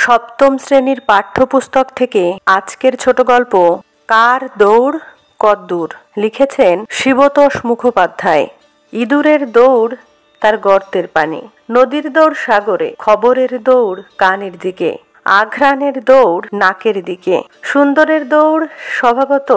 সপ্তম শ্রেণীর পাঠ্যপুস্তক থেকে আজকের ছোট গল্প কার দৌড় কদ্দূর লিখেছেন শিবতোষ মুখোপাধ্যায়। ইঁদুরের দৌড় তার গর্তের পানে, নদীর দৌড় সাগরে, খবরের দৌড় কানের দিকে, আঘ্রাণের দৌড় নাকের দিকে, সুন্দরের দৌড় স্বভাবত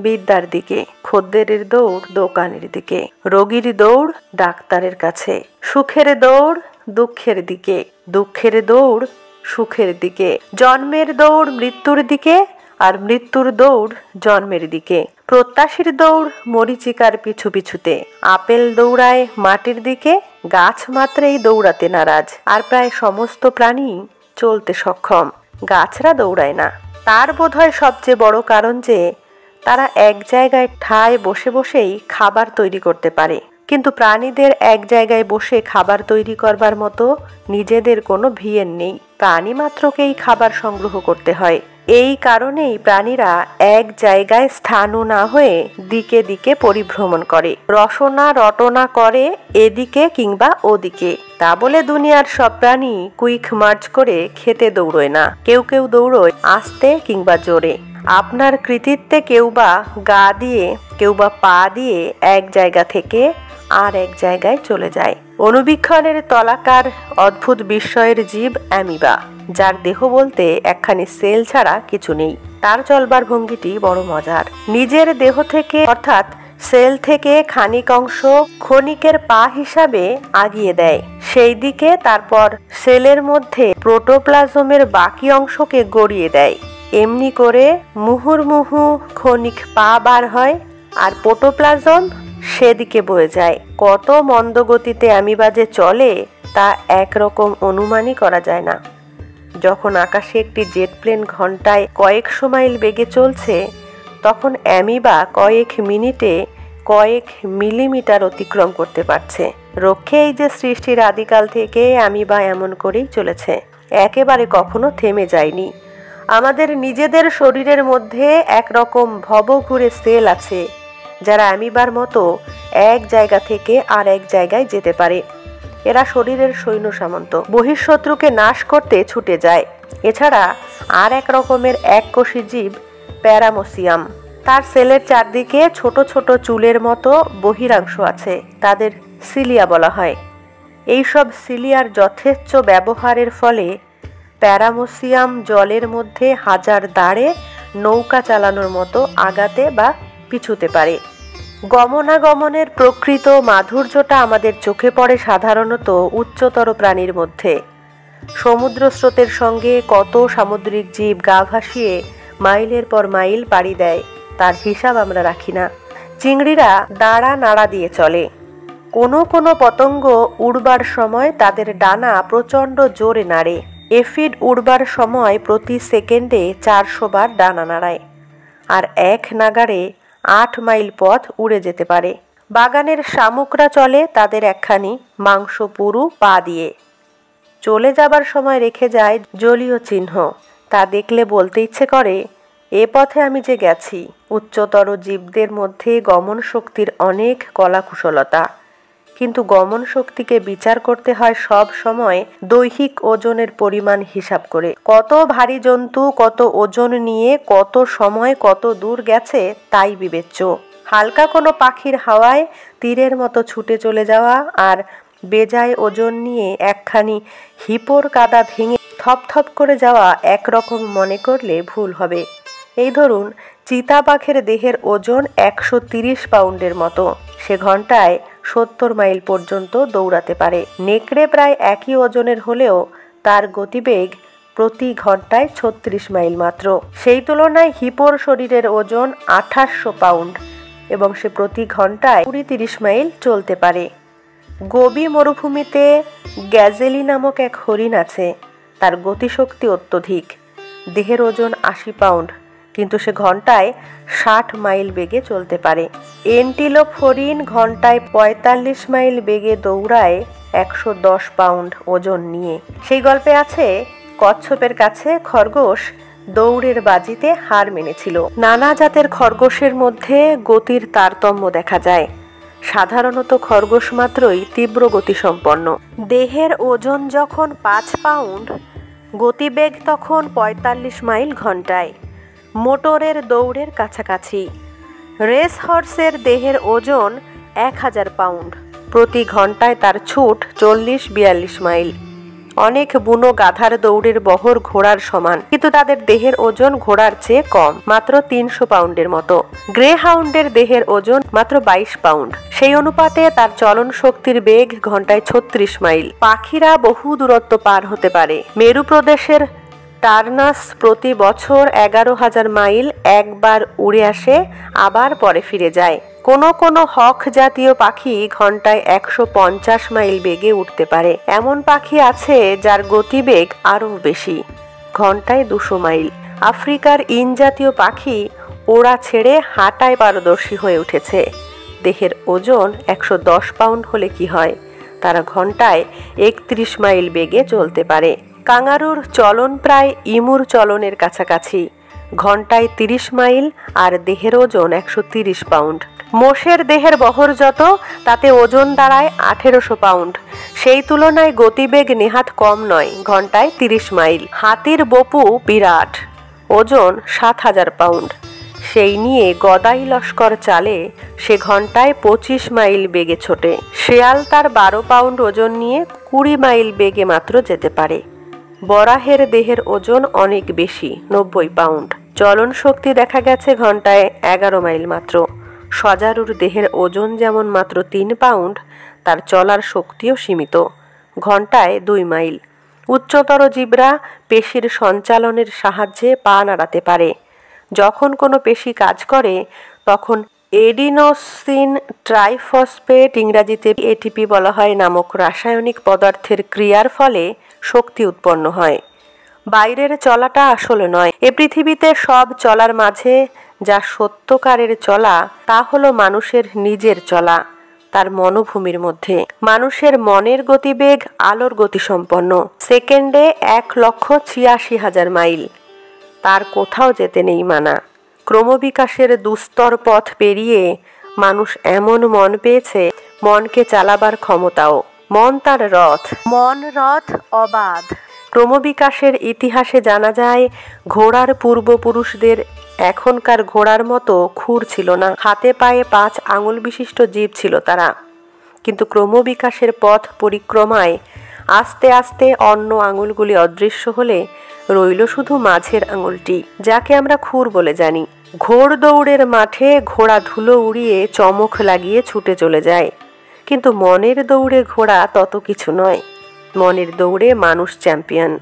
বিদ্যার দিকে, খদ্দেরের দৌড় দোকানের দিকে, রোগীর দৌড় ডাক্তারের কাছে, সুখের দৌড় দুঃখের দিকে, দুঃখের দৌড় সুখের দিকে, জন্মের দৌড় মৃত্যুর দিকে আর মৃত্যুর দৌড় জন্মের দিকে, প্রত্যাশীর দৌড় মরীচিকার পিছু পিছুতে, আপেল দৌড়ায় মাটির দিকে, গাছ মাত্রেই দৌড়াতে নারাজ, আর প্রায় সমস্ত প্রাণী চলতে সক্ষম, গাছরা দৌড়ায় না। তার বোধহয় সবচেয়ে বড় কারণ যে তারা এক জায়গায় ঠায় বসে বসেই খাবার তৈরি করতে পারে, কিন্তু প্রাণীদের এক জায়গায় বসে খাবার তৈরি করবার মতো নিজেদের কোনো ভিয়েন নেই। প্রাণী মাত্রকেই খাবার সংগ্রহ করতে হয়। এই কারণেই প্রাণীরা এক জায়গায় স্থাণু না হয়ে দিকে দিকে পরিভ্রমণ করে, রসনা রটনা করে এদিকে কিংবা ওদিকে। তা বলে দুনিয়ার সব প্রাণী কুইক মার্চ করে খেতে দৌড়োয় না। কেউ কেউ দৌড়োয় আস্তে কিংবা জোরে। আপনার কৃতিত্বে কেউ বা গা দিয়ে কেউ বা পা দিয়ে এক জায়গা থেকে আর এক জায়গায় চলে যায়। অনুবীক্ষণের তলাকার অদ্ভুত বিস্ময়ের জীব অ্যামিবা, যার দেহ বলতে একখানি সেল ছাড়া কিছু নেই। তার চলবার ভঙ্গিটি বড় মজার। নিজের দেহ থেকে অর্থাৎ সেল থেকে খানিক অংশ ক্ষণিকের পা হিসাবে আগিয়ে দেয়, সেই দিকে তারপর সেলের মধ্যে প্রোটোপ্লাজমের বাকি অংশকে গড়িয়ে দেয়। এমনি করে মুহুর্মুহু ক্ষণিক পা বার হয় আর প্রোটোপ্লাজম সেদিকে বয়ে যায়। কত মন্দগতিতে অ্যামিবা যে চলে তা একরকম অনুমানই করা যায় না। যখন আকাশে একটি জেট প্লেন ঘন্টায় কয়েকশো মাইল বেগে চলছে, তখন অ্যামিবা কয়েক মিনিটে কয়েক মিলিমিটার অতিক্রম করতে পারছে। রক্ষে এই যে সৃষ্টির আদিকাল থেকে অ্যামিবা এমন করেই চলেছে, একেবারে কখনো থেমে যায়নি। আমাদের নিজেদের শরীরের মধ্যে একরকম ভবঘুরে সেল আছে, যারা অ্যামিবার মতো এক জায়গা থেকে আর এক জায়গায় যেতে পারে। এরা শরীরের সৈন্য সামন্ত, বহিঃশত্রুকে নাশ করতে ছুটে যায়। এছাড়া আর এক রকমের এককোষী জীব প্যারামোসিয়াম, তার সেলের চারদিকে ছোট ছোট চুলের মতো বহিরাংশ আছে, তাদের সিলিয়া বলা হয়। এইসব সিলিয়ার যথেচ্ছ ব্যবহারের ফলে প্যারামোসিয়াম জলের মধ্যে হাজার দাঁড়ে নৌকা চালানোর মতো আগাতে বা পিছুতে পারে। গমনাগমনের প্রকৃত মাধুর্যটা আমাদের চোখে পড়ে সাধারণত উচ্চতর প্রাণীর মধ্যে। সমুদ্র স্রোতের সঙ্গে কত সামুদ্রিক জীব গা ভাসিয়ে মাইলের পর মাইল পাড়ি দেয়, তার হিসাব আমরা রাখি না। চিংড়িরা দাঁড়া নাড়া দিয়ে চলে। কোনো কোনো পতঙ্গ উড়বার সময় তাদের ডানা প্রচণ্ড জোরে নাড়ে। এফিড উড়বার সময় প্রতি সেকেন্ডে 400 বার ডানা নাড়ায়, আর এক নাগাড়ে 8 মাইল পথ উড়ে যেতে পারে। বাগানের শামুকরা চলে তাদের একখানি মাংস পুরু পা দিয়ে। চলে যাবার সময় রেখে যায় জলীয় চিহ্ন, তা দেখলে বলতে ইচ্ছে করে, এ পথে আমি যে গেছি। উচ্চতর জীবদের মধ্যে গমন শক্তির অনেক কলাকুশলতা, কিন্তু গমন শক্তিকে বিচার করতে হয় সব সময় দৈহিক ওজনের পরিমাণ হিসাব করে। কত ভারী জন্তু কত ওজন নিয়ে কত সময় কত দূর গেছে তাই বিবেচ্য। হালকা কোনো পাখির হাওয়ায় তীরের মতো ছুটে চলে যাওয়া আর বেজায় ওজন নিয়ে একখানি হিপোর কাদা ভেঙে থপথপ করে যাওয়া একরকম মনে করলে ভুল হবে। এই ধরুন, চিতাবাঘের দেহের ওজন 130 পাউন্ডের মতো, সে ঘন্টায় 70 মাইল পর্যন্ত দৌড়াতে পারে। নেকড়ে প্রায় একই ওজনের হলেও তার গতিবেগ প্রতি ঘন্টায় 36 মাইল মাত্র। সেই তুলনায় হিপোর শরীরের ওজন 2800 পাউন্ড এবং সে প্রতি ঘন্টায় 20-30 মাইল চলতে পারে। গোবি মরুভূমিতে গ্যাজেলি নামক এক হরিণ আছে, তার গতিশক্তি অত্যধিক। দেহের ওজন 80 পাউন্ড, কিন্তু সে ঘন্টায় 60 মাইল বেগে চলতে পারে। এন্টিলোপ হরিণ ঘন্টায় 45 মাইল বেগে দৌড়ায় 110 পাউন্ড ওজন নিয়ে। সেই গল্পে আছে, কচ্ছপের কাছে খরগোশ দৌড়ের বাজিতে হার মেনেছিল। নানা জাতের খরগোশের মধ্যে গতির তারতম্য দেখা যায়। সাধারণত খরগোশ মাত্রই তীব্র গতিসম্পন্ন। দেহের ওজন যখন 5 পাউন্ড, গতিবেগ তখন ৪৫ মাইল ঘন্টায়, মোটরের দৌড়ের কাছাকাছি। রেস হর্সের দেহের ওজন ১,০০০ পাউন্ড, প্রতি ঘন্টায় তার ছুট ৪০-৪২ মাইল। অনেক বুনো গাধার দৌড়ের বহর ঘোড়ার সমান, কিন্তু তাদের দেহের ওজন ঘোড়ার চেয়ে কম, মাত্র ৩০০ পাউন্ডের মতো। গ্রে হাউন্ডের দেহের ওজন মাত্র ২২ পাউন্ড। সেই অনুপাতে তার চলন শক্তির বেগ ঘন্টায় ৩৬ মাইল। পাখিরা বহু দূরত্ব পার হতে পারে। মেরু প্রদেশের টার্নাস প্রতি বছর ১১,০০০ মাইল একবার উড়ে আসে, আবার পরে ফিরে যায়। কোনো হক জাতীয় পাখি ঘন্টায় ১৫০ মাইল বেগে উঠতে পারে। এমন পাখি আছে যার গতিবেগ আরও বেশি, ঘন্টায় ২০০ মাইল। আফ্রিকার ইন জাতীয় পাখি ওড়া ছেড়ে হাঁটায় পারদর্শী হয়ে উঠেছে। দেহের ওজন ১১০ পাউন্ড হলে কি হয়, তারা ঘন্টায় ৩১ মাইল বেগে চলতে পারে। কাঙ্গারুর চলন প্রায় ইমুর চলনের কাছাকাছি, ঘন্টায় ৩০ মাইল, আর দেহের ওজন ১৩০ পাউন্ড। মোষের দেহের বহর যত, তাতে ওজন দাঁড়ায় ১৮০০ পাউন্ড। সেই তুলনায় গতিবেগ নেহাত কম নয়, ঘন্টায় ৩০ মাইল। হাতির বপু বিরাট, ওজন ৭,০০০ পাউন্ড। সেই নিয়ে গদাই লস্কর চালে, সে ঘন্টায় ২৫ মাইল বেগে ছোটে। শেয়াল তার ১২ পাউন্ড ওজন নিয়ে ২০ মাইল বেগে মাত্র যেতে পারে। বরাহের দেহের ওজন অনেক বেশি, ৯০ পাউন্ড। চলন শক্তি দেখা গেছে ঘন্টায় ১১ মাইল মাত্র। সজারুর দেহের ওজন যেমন মাত্র ৩ পাউন্ড, তার চলার শক্তিও সীমিত, ঘন্টায় ২ মাইল। উচ্চতর জীবরা পেশির সঞ্চালনের সাহায্যে পা নাড়াতে পারে। যখন কোনো পেশি কাজ করে তখন এডিনোসিন ট্রাইফসফেট, ইংরাজিতে এটিপি বলা হয়, নামক রাসায়নিক পদার্থের ক্রিয়ার ফলে শক্তি উৎপন্ন হয়। বাইরের চলাটা আসলে নয়। এ পৃথিবীতে সব চলার মাঝে যা সত্যকারের চলা, তা হলো মানুষের নিজের চলা, তার মনোভূমির মধ্যে। মানুষের মনের গতিবেগ আলোর গতিসম্পন্ন, সেকেন্ডে ১,৮৬,০০০ মাইল। তার কোথাও যেতে নেই মানা। ক্রমবিকাশের দুস্তর পথ পেরিয়ে মানুষ এমন মন পেয়েছে, মনকে চালাবার ক্ষমতাও। মন তার রথ, মন রথ অবাধ। ক্রমবিকাশের ইতিহাসে জানা যায়, ঘোড়ার পূর্বপুরুষদের এখনকার ঘোড়ার মতো খুর ছিল না, হাতে পায়ে ৫ আঙুল বিশিষ্ট জীব ছিল তারা। কিন্তু ক্রমবিকাশের পথ পরিক্রমায় আস্তে আস্তে অন্য আঙুলগুলি অদৃশ্য হলে রইল শুধু মাঝের আঙুলটি, যাকে আমরা খুর বলে জানি। ঘোড় দৌড়ের মাঠে ঘোড়া ধুলো উড়িয়ে চমক লাগিয়ে ছুটে চলে যায়, কিন্তু মনের দৌড়ে ঘোড়া তত কিছু নয়। মনের দৌড়ে মানুষ চ্যাম্পিয়ন।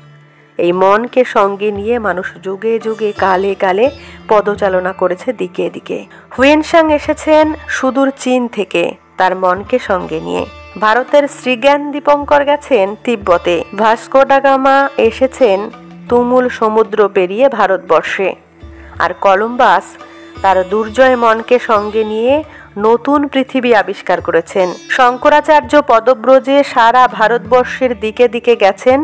এই মনকে সঙ্গে নিয়ে মানুষ যুগে যুগে কালে কালে পদচালনা করেছে দিকে দিকে। হুয়েনসাং এসেছেন সুদূর চীন থেকে তার মনকে সঙ্গে নিয়ে। ভারতের শ্রীজ্ঞান দীপঙ্কর গেছেন তিব্বতে। ভাস্কো ডা গামা এসেছেন তুমুল সমুদ্র পেরিয়ে ভারতবর্ষে। আর কলম্বাস তার দুর্জয় মনকে সঙ্গে নিয়ে নতুন পৃথিবী আবিষ্কার করেছেন। শঙ্করাচার্য পদব্রজে সারা ভারতবর্ষের দিকে দিকে গেছেন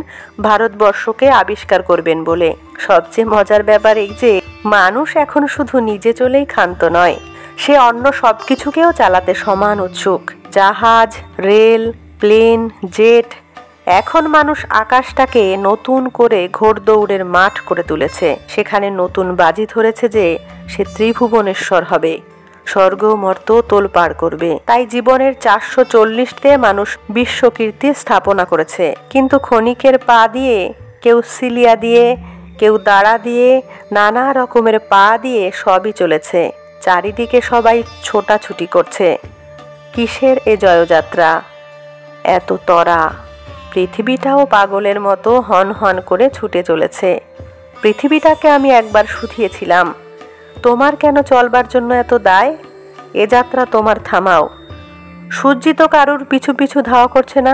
ভারতবর্ষকে আবিষ্কার করবেন বলে। সবচেয়ে মজার ব্যাপার এই যে, মানুষ এখন শুধু নিজে চলেই ক্ষান্ত নয়, সে অন্য সব কিছুকেও চালাতে সমান উৎসুক। জাহাজ, রেল, প্লেন, জেট। এখন মানুষ আকাশটাকে নতুন করে ঘোড়দৌড়ের মাঠ করে তুলেছে। সেখানে নতুন বাজি ধরেছে যে সে ত্রিভুবনেশ্বর হবে, স্বর্গ মর্ত তোলপাড় করবে। তাই জীবনের ৪৪০তে মানুষ বিশ্বকীর্তি স্থাপনা করেছে। কিন্তু ক্ষণিকের পা দিয়ে, কেউ সিলিয়া দিয়ে, কেউ দাঁড়া দিয়ে, নানা রকমের পা দিয়ে সবই চলেছে। চারিদিকে সবাই ছোটাছুটি করছে। কিসের এ জয়যাত্রা, এত তরা? পৃথিবীটাও পাগলের মতো হন হন করে ছুটে চলেছে। পৃথিবীটাকে আমি একবার শুধিয়েছিলাম, তোমার কেন চলবার জন্য এত দায়? এ যাত্রা তোমার থামাও। সূর্যি তো কারুর পিছু পিছু ধাওয়া করছে না,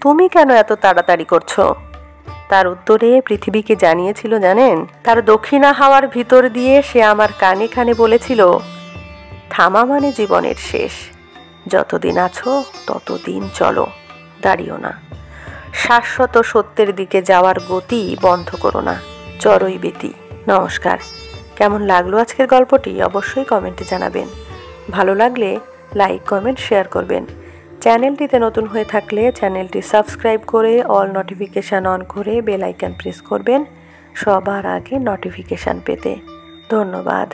তুমি কেন এত তাড়াতাড়ি করছো? তার উত্তরে পৃথিবীকে জানিয়েছিল জানেন, তার দক্ষিণা হাওয়ার ভিতর দিয়ে সে আমার কানে কানে বলেছিল, থামা মানে জীবনের শেষ। যতদিন আছো ততদিন চলো, দাঁড়িও না। শাশ্বত সত্যের দিকে যাওয়ার গতি বন্ধ করো না, চড়ই বেতি। নমস্কার। কেমন লাগলো আজকের গল্পটি অবশ্যই কমেন্টে জানাবেন। ভালো লাগলে লাইক, কমেন্ট, শেয়ার করবেন। চ্যানেলটিতে নতুন হয়ে থাকলে চ্যানেলটি সাবস্ক্রাইব করে অল নোটিফিকেশান অন করে বেল আইকন প্রেস করবেন সবার আগে নোটিফিকেশান পেতে। ধন্যবাদ।